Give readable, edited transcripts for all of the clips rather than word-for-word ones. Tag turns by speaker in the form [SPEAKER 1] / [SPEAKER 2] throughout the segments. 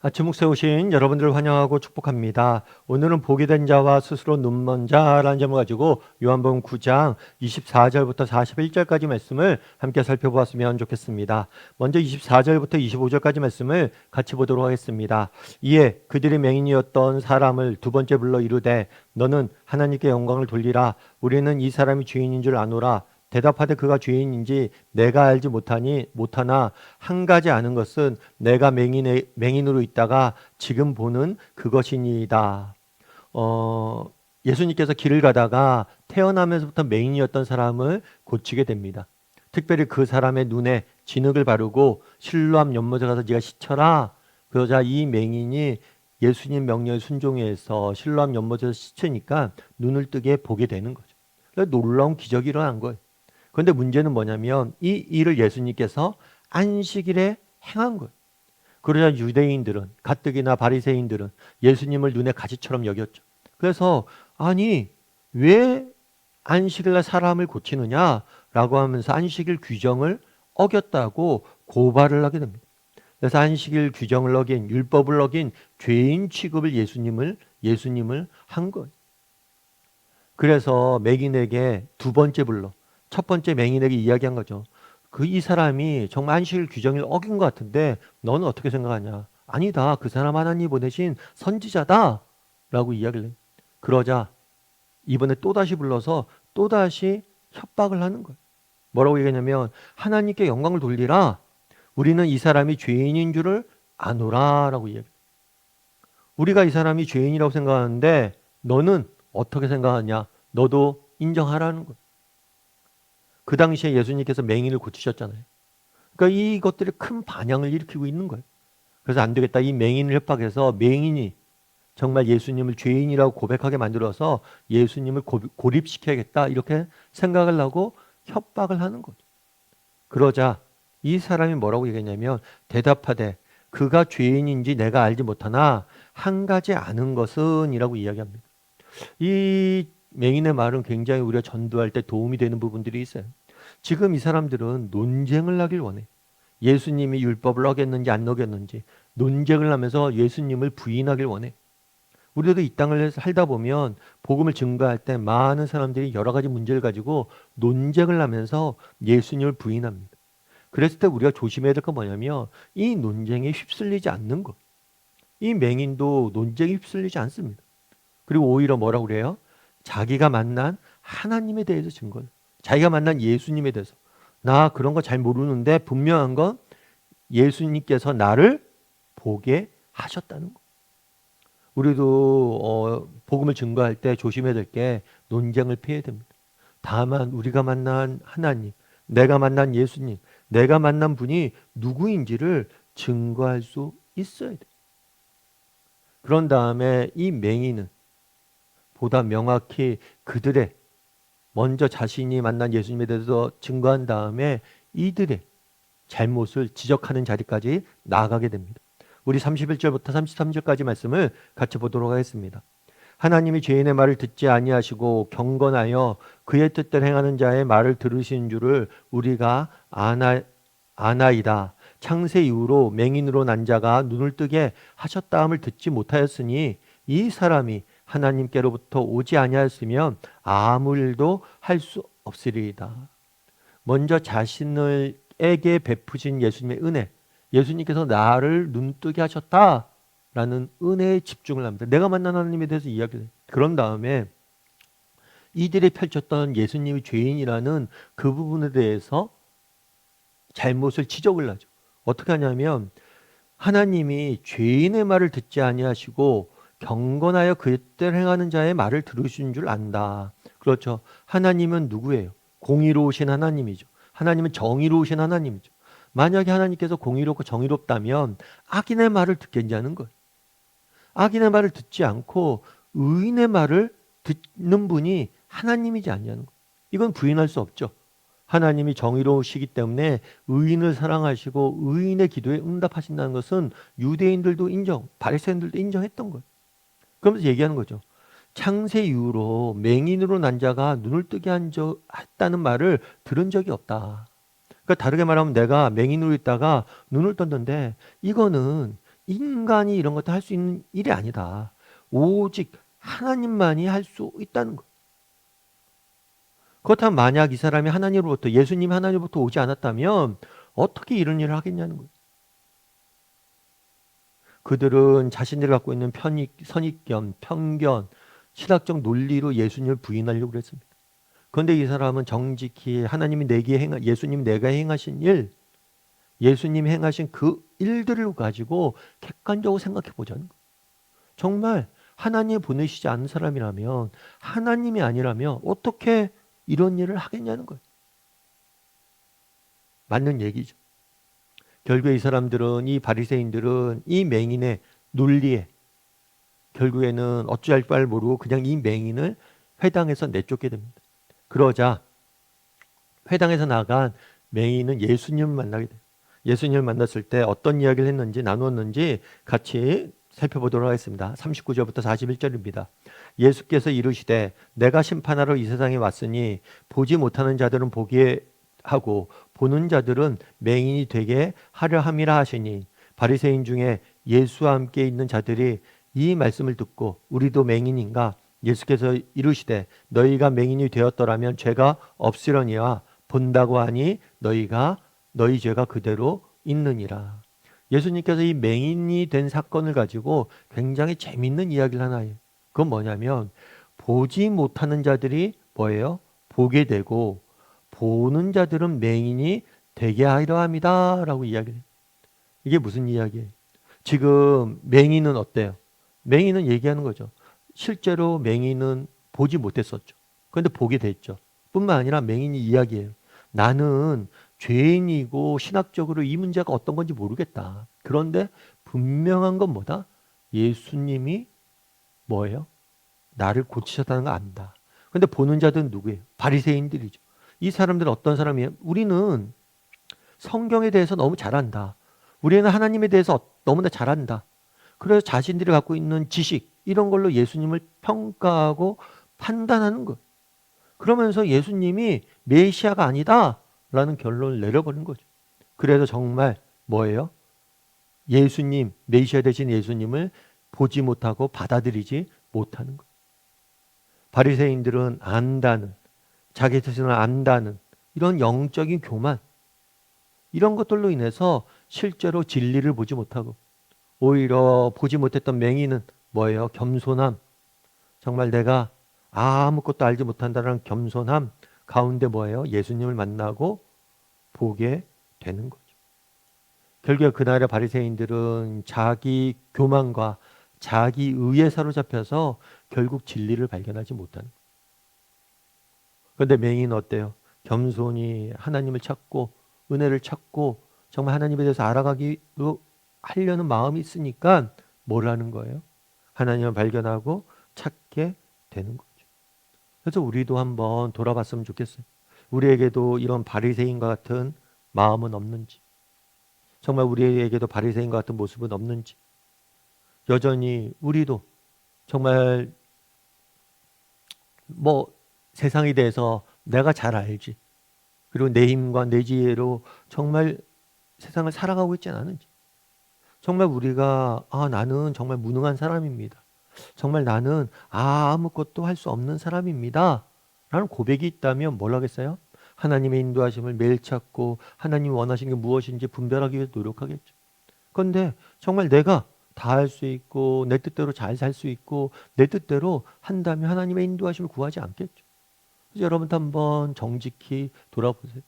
[SPEAKER 1] 아침 묵세 오신 여러분들을 환영하고 축복합니다. 오늘은 복이 된 자와 스스로 눈먼 자라는 제목을 가지고 요한복음 9장 24절부터 41절까지 말씀을 함께 살펴보았으면 좋겠습니다. 먼저 24절부터 25절까지 말씀을 같이 보도록 하겠습니다. 이에 그들이 맹인이었던 사람을 두 번째 불러 이르되 너는 하나님께 영광을 돌리라. 우리는 이 사람이 죄인인 줄 아노라. 대답하되 그가 죄인인지 내가 알지 못하나 한 가지 아는 것은 내가 맹인으로 있다가 지금 보는 그것이니이다. 예수님께서 길을 가다가 태어나면서부터 맹인이었던 사람을 고치게 됩니다. 특별히 그 사람의 눈에 진흙을 바르고 실로암 연못에 가서 네가 씻쳐라. 그러자 이 맹인이 예수님 명령에 순종해서 실로암 연못에서 씻으니까 눈을 뜨게 보게 되는 거죠. 놀라운 기적이 일어난 거예요. 그런데 문제는 뭐냐면 이 일을 예수님께서 안식일에 행한 거예요. 그러자 유대인들은, 가뜩이나 바리새인들은 예수님을 눈의 가시처럼 여겼죠. 그래서 아니 왜 안식일날 사람을 고치느냐라고 하면서 안식일 규정을 어겼다고 고발을 하게 됩니다. 그래서 안식일 규정을 어긴, 율법을 어긴 죄인 취급을 예수님을 한 거예요. 그래서 맹인에게 두 번째 불러 첫 번째 맹인에게 이야기한 거죠. 이 사람이 정말 안식일 규정을 어긴 것 같은데 너는 어떻게 생각하냐? 아니다. 그 사람 하나님 보내신 선지자다. 라고 이야기를 해요. 그러자 이번에 또다시 불러서 또다시 협박을 하는 거예요. 뭐라고 얘기하냐면 하나님께 영광을 돌리라. 우리는 이 사람이 죄인인 줄을 아노라. 라고 이야기해요. 우리가 이 사람이 죄인이라고 생각하는데 너는 어떻게 생각하냐? 너도 인정하라는 거예요. 그 당시에 예수님께서 맹인을 고치셨잖아요. 그러니까 이것들이 큰 반향을 일으키고 있는 거예요. 그래서 안 되겠다. 이 맹인을 협박해서 맹인이 정말 예수님을 죄인이라고 고백하게 만들어서 예수님을 고립시켜야겠다. 이렇게 생각을 하고 협박을 하는 거죠. 그러자 이 사람이 뭐라고 얘기했냐면 대답하되 그가 죄인인지 내가 알지 못하나 한 가지 아는 것은 이라고 이야기합니다. 이 맹인의 말은 굉장히 우리가 전도할 때 도움이 되는 부분들이 있어요. 지금 이 사람들은 논쟁을 하길 원해. 예수님이 율법을 어겼는지 안 어겼는지 논쟁을 하면서 예수님을 부인하길 원해. 우리도 이 땅을 살다 보면 복음을 증거할 때 많은 사람들이 여러 가지 문제를 가지고 논쟁을 하면서 예수님을 부인합니다. 그랬을 때 우리가 조심해야 될 건 뭐냐면 이 논쟁에 휩쓸리지 않는 것. 이 맹인도 논쟁에 휩쓸리지 않습니다. 그리고 오히려 뭐라고 그래요? 자기가 만난 하나님에 대해서 증거를. 자기가 만난 예수님에 대해서. 나 그런 거 잘 모르는데 분명한 건 예수님께서 나를 보게 하셨다는 거. 우리도 복음을 증거할 때 조심해야 될 게 논쟁을 피해야 됩니다. 다만 우리가 만난 하나님, 내가 만난 예수님, 내가 만난 분이 누구인지를 증거할 수 있어야 돼. 그런 다음에 이 맹인은 보다 명확히 그들의 먼저 자신이 만난 예수님에 대해서 증거한 다음에 이들의 잘못을 지적하는 자리까지 나아가게 됩니다. 우리 31절부터 33절까지 말씀을 같이 보도록 하겠습니다. 하나님이 죄인의 말을 듣지 아니하시고 경건하여 그의 뜻대로 행하는 자의 말을 들으신 줄을 우리가 아나이다. 창세 이후로 맹인으로 난 자가 눈을 뜨게 하셨다함을 듣지 못하였으니 이 사람이 하나님께로부터 오지 아니하였으면 아무 일도 할 수 없으리이다. 먼저 자신에게 베푸신 예수님의 은혜, 예수님께서 나를 눈뜨게 하셨다라는 은혜에 집중을 합니다. 내가 만난 하나님에 대해서 이야기를 해요. 그런 다음에 이들이 펼쳤던 예수님이 죄인이라는 그 부분에 대해서 잘못을 지적을 하죠. 어떻게 하냐면 하나님이 죄인의 말을 듣지 아니하시고 경건하여 그의 뜻대로 행하는 자의 말을 들으신 줄 안다. 그렇죠. 하나님은 누구예요? 공의로우신 하나님이죠. 하나님은 정의로우신 하나님이죠. 만약에 하나님께서 공의롭고 정의롭다면 악인의 말을 듣겠냐는 거예요. 악인의 말을 듣지 않고 의인의 말을 듣는 분이 하나님이지 않냐는 거예요. 이건 부인할 수 없죠. 하나님이 정의로우시기 때문에 의인을 사랑하시고 의인의 기도에 응답하신다는 것은 유대인들도 인정, 바리새인들도 인정했던 거예요. 그러면서 얘기하는 거죠. 창세 이후로 맹인으로 난 자가 눈을 뜨게 했다는 말을 들은 적이 없다. 그러니까 다르게 말하면 내가 맹인으로 있다가 눈을 떴는데 이거는 인간이 이런 것도 할 수 있는 일이 아니다. 오직 하나님만이 할 수 있다는 것. 그렇다면 만약 이 사람이 하나님으로부터, 예수님이 하나님으로부터 오지 않았다면 어떻게 이런 일을 하겠냐는 거예요. 그들은 자신들이 갖고 있는 선입견, 편견, 신학적 논리로 예수님을 부인하려고 그랬습니다. 그런데 이 사람은 정직히 하나님이 예수님이 내가 행하신 일, 예수님이 행하신 그 일들을 가지고 객관적으로 생각해 보자는 거예요. 정말 하나님이 보내시지 않은 사람이라면, 하나님이 아니라면 어떻게 이런 일을 하겠냐는 거예요. 맞는 얘기죠. 결국에 이 사람들은, 이 바리새인들은 이 맹인의 논리에 결국에는 어찌할 바를 모르고 그냥 이 맹인을 회당에서 내쫓게 됩니다. 그러자 회당에서 나간 맹인은 예수님을 만나게 돼요. 예수님을 만났을 때 어떤 이야기를 했는지, 나누었는지 같이 살펴보도록 하겠습니다. 39절부터 41절입니다. 예수께서 이르시되 내가 심판하러 이 세상에 왔으니 보지 못하는 자들은 보게 하고 보는 자들은 맹인이 되게 하려 함이라 하시니, 바리새인 중에 예수와 함께 있는 자들이 이 말씀을 듣고 우리도 맹인인가? 예수께서 이르시되 너희가 맹인이 되었더라면 죄가 없으려니와 본다고 하니 너희 죄가 그대로 있느니라. 예수님께서 이 맹인이 된 사건을 가지고 굉장히 재밌는 이야기를 하나 해요. 그건 뭐냐면, 보지 못하는 자들이 뭐예요? 보게 되고 보는 자들은 맹인이 되게 하려 합니다 라고 이야기를 해요. 이게 무슨 이야기예요? 지금 맹인은 어때요? 맹인은 얘기하는 거죠. 실제로 맹인은 보지 못했었죠. 그런데 보게 됐죠. 뿐만 아니라 맹인이 이야기해요. 나는 죄인이고 신학적으로 이 문제가 어떤 건지 모르겠다. 그런데 분명한 건 뭐다? 예수님이 뭐예요? 나를 고치셨다는 거 안다. 그런데 보는 자들은 누구예요? 바리새인들이죠. 이 사람들은 어떤 사람이에요? 우리는 성경에 대해서 너무 잘 안다. 우리는 하나님에 대해서 너무나 잘 안다. 그래서 자신들이 갖고 있는 지식, 이런 걸로 예수님을 평가하고 판단하는 것. 그러면서 예수님이 메시아가 아니다 라는 결론을 내려버린 거죠. 그래서 정말 뭐예요? 예수님, 메시아 되신 예수님을 보지 못하고 받아들이지 못하는 거예요. 바리새인들은 안다는, 자기 자신을 안다는 이런 영적인 교만, 이런 것들로 인해서 실제로 진리를 보지 못하고, 오히려 보지 못했던 맹인은 뭐예요? 겸손함. 정말 내가 아무것도 알지 못한다는 겸손함 가운데 뭐예요? 예수님을 만나고 보게 되는 거죠. 결국에 그날의 바리새인들은 자기 교만과 자기 의에 사로잡혀서 결국 진리를 발견하지 못하는 거예요. 그런데 맹인은 어때요? 겸손히 하나님을 찾고 은혜를 찾고 정말 하나님에 대해서 알아가기로 하려는 마음이 있으니까 뭘 하는 거예요? 하나님을 발견하고 찾게 되는 거죠. 그래서 우리도 한번 돌아봤으면 좋겠어요. 우리에게도 이런 바리새인과 같은 마음은 없는지, 정말 우리에게도 바리새인과 같은 모습은 없는지, 여전히 우리도 정말 세상에 대해서 내가 잘 알지, 그리고 내 힘과 내 지혜로 정말 세상을 살아가고 있지 않은지, 정말 우리가 나는 정말 무능한 사람입니다, 정말 나는 아무것도 할 수 없는 사람입니다 라는 고백이 있다면 뭘 하겠어요? 하나님의 인도하심을 매일 찾고 하나님이 원하시는 게 무엇인지 분별하기 위해서 노력하겠죠. 그런데 정말 내가 다 할 수 있고 내 뜻대로 잘 살 수 있고 내 뜻대로 한다면 하나님의 인도하심을 구하지 않겠죠. 그래서 여러분도 한번 정직히 돌아보세요.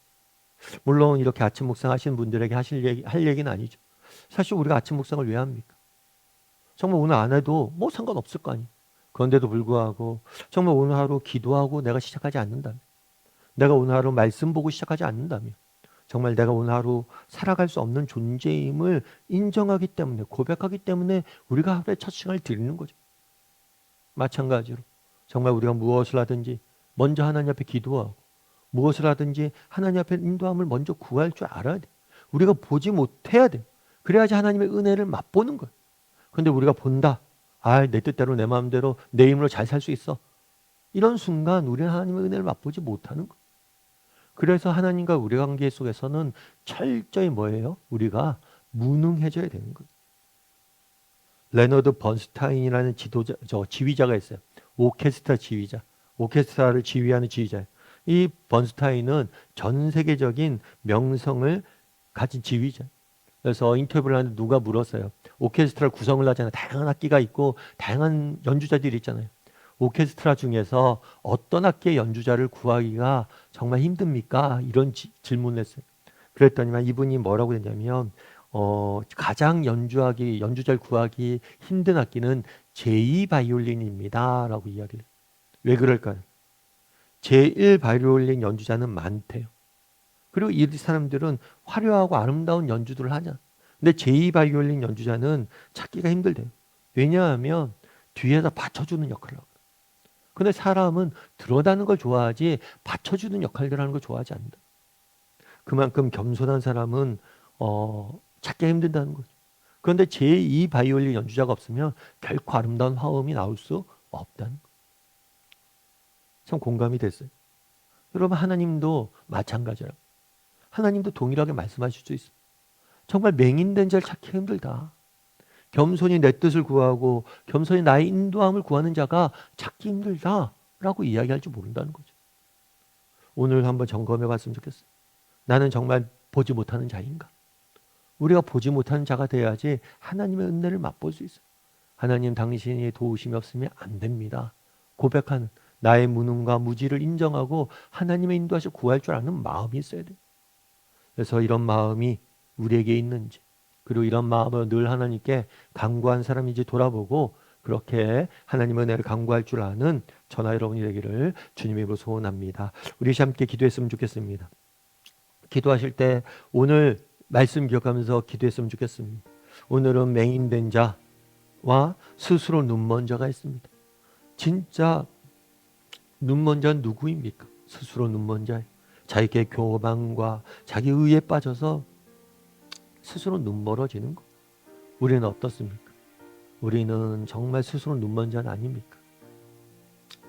[SPEAKER 1] 물론 이렇게 아침 묵상하시는 분들에게 할 얘기는 아니죠. 사실 우리가 아침 묵상을 왜 합니까? 정말 오늘 안 해도 상관없을 거 아니에요. 그런데도 불구하고 정말 오늘 하루 기도하고 내가 시작하지 않는다면, 내가 오늘 하루 말씀 보고 시작하지 않는다면, 정말 내가 오늘 하루 살아갈 수 없는 존재임을 인정하기 때문에, 고백하기 때문에 우리가 하루에 첫 시간을 드리는 거죠. 마찬가지로 정말 우리가 무엇을 하든지 먼저 하나님 앞에 기도하고, 무엇을 하든지 하나님 앞에 인도함을 먼저 구할 줄 알아야 돼. 우리가 보지 못해야 돼. 그래야지 하나님의 은혜를 맛보는 거예요. 그런데 우리가 본다. 내 뜻대로 내 마음대로 내 힘으로 잘 살 수 있어. 이런 순간 우리는 하나님의 은혜를 맛보지 못하는 거예요. 그래서 하나님과 우리 관계 속에서는 철저히 뭐예요? 우리가 무능해져야 되는 거예요. 레너드 번스타인이라는 지휘자가 있어요. 오케스트라 지휘자. 오케스트라를 지휘하는 지휘자예요. 이 번스타인은 전 세계적인 명성을 가진 지휘자. 그래서 인터뷰를 하는데 누가 물었어요. 오케스트라 구성을 하잖아요. 다양한 악기가 있고 다양한 연주자들이 있잖아요. 오케스트라 중에서 어떤 악기의 연주자를 구하기가 정말 힘듭니까? 이런 질문을 했어요. 그랬더니만 이분이 뭐라고 했냐면 가장 연주자를 구하기 힘든 악기는 제2 바이올린입니다. 라고 이야기를 해요. 왜 그럴까요? 제1 바이올린 연주자는 많대요. 그리고 이 사람들은 화려하고 아름다운 연주들을 하냐. 근데 제2 바이올린 연주자는 찾기가 힘들대요. 왜냐하면 뒤에다 받쳐주는 역할을 하거든. 근데 사람은 드러나는 걸 좋아하지 받쳐주는 역할들을 하는 걸 좋아하지 않는다. 그만큼 겸손한 사람은 찾기가 힘들다는 거죠. 그런데 제2 바이올린 연주자가 없으면 결코 아름다운 화음이 나올 수 없다는 거죠. 참 공감이 됐어요. 여러분, 하나님도 마찬가지라고. 하나님도 동일하게 말씀하실 수 있어요. 정말 맹인된 자를 찾기 힘들다. 겸손히 내 뜻을 구하고 겸손히 나의 인도함을 구하는 자가 찾기 힘들다라고 이야기할 줄 모른다는 거죠. 오늘 한번 점검해 봤으면 좋겠어요. 나는 정말 보지 못하는 자인가? 우리가 보지 못하는 자가 돼야지 하나님의 은혜를 맛볼 수 있어요. 하나님, 당신이 도우심이 없으면 안 됩니다. 고백하는 나의 무능과 무지를 인정하고 하나님의 인도하셔 구할 줄 아는 마음이 있어야 돼요. 그래서 이런 마음이 우리에게 있는지, 그리고 이런 마음을 늘 하나님께 간구한 사람인지 돌아보고 그렇게 하나님의 은혜를 간구할 줄 아는 저나 여러분이 되기를 주님의 이름으로 소원합니다. 우리 함께 기도했으면 좋겠습니다. 기도하실 때 오늘 말씀 기억하면서 기도했으면 좋겠습니다. 오늘은 맹인된 자와 스스로 눈먼 자가 있습니다. 진짜 눈먼 자는 누구입니까? 스스로 눈먼 자예요. 자기의 교만과 자기 의에 빠져서 스스로 눈멀어지는 것. 우리는 어떻습니까? 우리는 정말 스스로 눈먼 자는 아닙니까?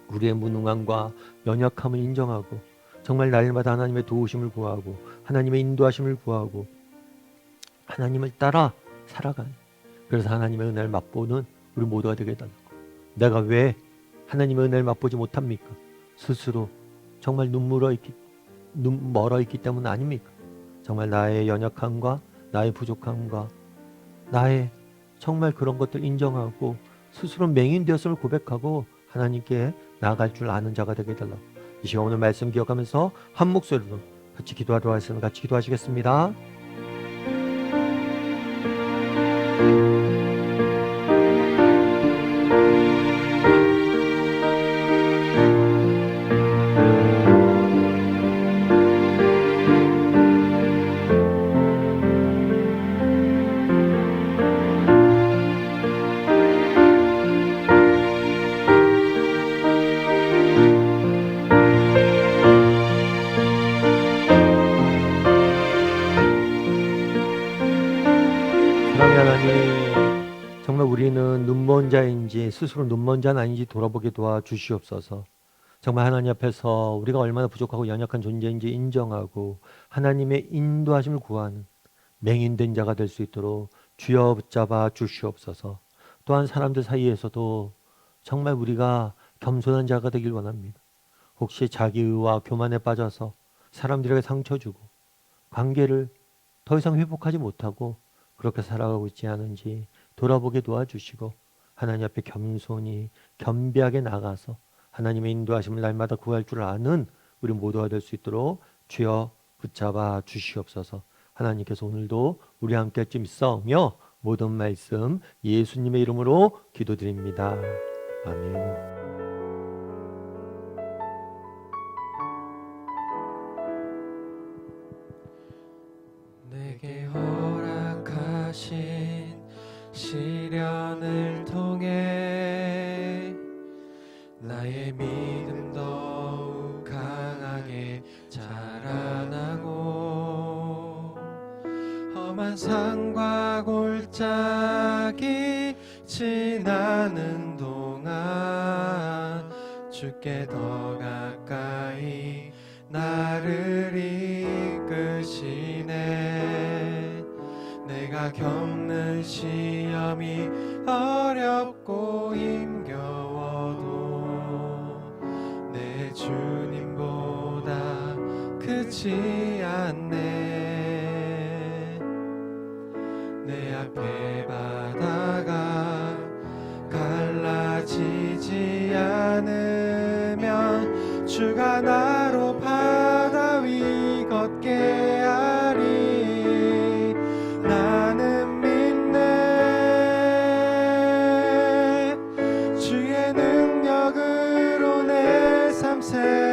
[SPEAKER 1] 우리의 무능함과 연약함을 인정하고 정말 날마다 하나님의 도우심을 구하고 하나님의 인도하심을 구하고 하나님을 따라 살아가는, 그래서 하나님의 은혜를 맛보는 우리 모두가 되게 해달라고. 내가 왜 하나님의 은혜를 맛보지 못합니까? 스스로 정말 눈 멀어 있기 때문 아닙니까? 정말 나의 연약함과 나의 부족함과 나의 정말 그런 것들 인정하고 스스로 맹인 되었음을 고백하고 하나님께 나아갈 줄 아는 자가 되게 해달라고. 이 시간 오늘 말씀 기억하면서 한 목소리로 같이 기도하도록 하겠습니다. 같이 기도하시겠습니다. 하나님, 정말 우리는 눈먼 자인지 스스로 눈먼 자는 아닌지 돌아보게 도와주시옵소서. 정말 하나님 앞에서 우리가 얼마나 부족하고 연약한 존재인지 인정하고 하나님의 인도하심을 구하는 맹인된 자가 될 수 있도록 주여 붙잡아 주시옵소서. 또한 사람들 사이에서도 정말 우리가 겸손한 자가 되길 원합니다. 혹시 자기의와 교만에 빠져서 사람들에게 상처 주고 관계를 더 이상 회복하지 못하고 그렇게 살아가고 있지 않은지 돌아보게 도와주시고 하나님 앞에 겸손히 겸비하게 나가서 하나님의 인도하심을 날마다 구할 줄 아는 우리 모두가 될 수 있도록 주여 붙잡아 주시옵소서. 하나님께서 오늘도 우리 함께 좀 있어오며 모든 말씀 예수님의 이름으로 기도드립니다. 아멘.
[SPEAKER 2] 내게 허락하신 시련을 통해 나의 믿음 더욱 강하게 자라나고 험한 산과 골짜기 지나는 동안 주께 더 가까이 나를 이끄시네. 내가 겪는 시험이 어렵고 힘겨워도 내 주님보다 크지 않네. 내 앞에 바다가 갈라지지 않으면 주가 나로 바다 위 걷게 하리. 나는 믿네. 주의 능력으로 내 삶 새